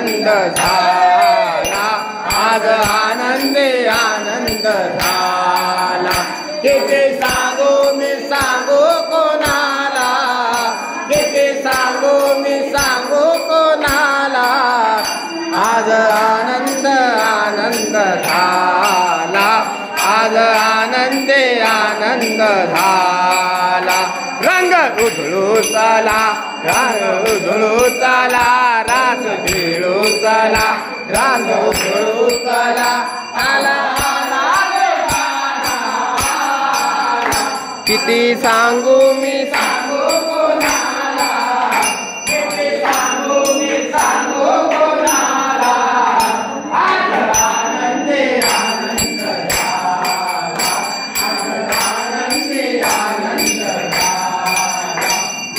आनंद झाला, आज आनंदी आनंद झाला। किती सांगू मी सांगू कोणाला, किती सांगू मी सांगू कोणाला, आज आनंद आनंद झाला, आज आनंदी आनंद झाला। रंग उधळू चला, रंग उधळू चला, रास खेळू चला, रास उधळू चला, आला आला किती सांगू मी सांगू कोणाला, किती सांगू मी सांगू कोणाला, आज आनंदी आनंद झाला, आज आनंदी आनंद झाला,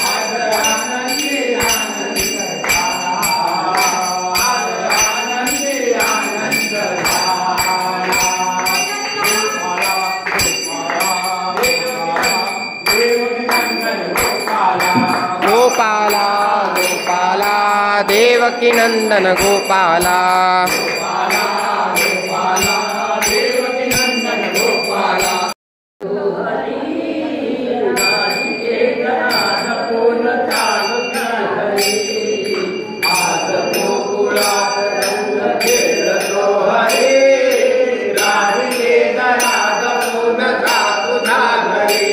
आज आनंदी आनंद झाला, आज आनंदी आनंद झाला। गोपाला गोपाला देवकी नंदन गोपाला, गोपाला गोपाला देवकी नंदन गोपाला। आज गोकुळात रंग खेळतो हरी, राधिके जरा जपून जा तुझ्या घरी।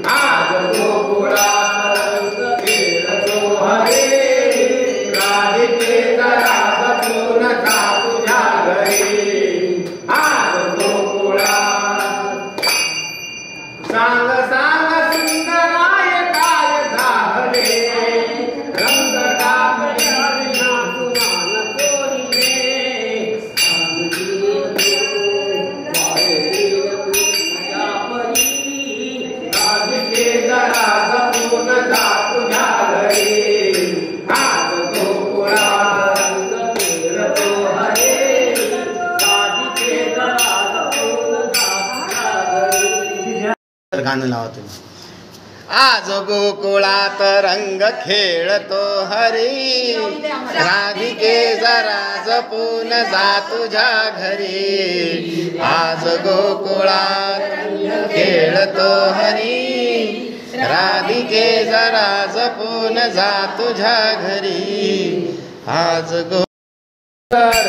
आज गोकुळात रंग खेळतो हरी, राधिके जरा जपून जा तुझ्या घरी। आज गोकुळात सांग सांग सुंदराय काय झाले, रंग टाकल्या विना कुणाला कोणी, राधिके जरा जपून जा तुझ्या घरी। आज गोकुळात रंग खेळतो हरी, राधिके जरा जपून जा तुझ्या घरी। गाणं लावा तुम्ही। आज गोकुळात रंग खेळतो हरी, राधिके जरा जपून जा तुझ्या घरी। आज गोकुळात रंग खेळतो हरी, राधिके जरा जपून जा तुझ्या घरी। आज गोकुळात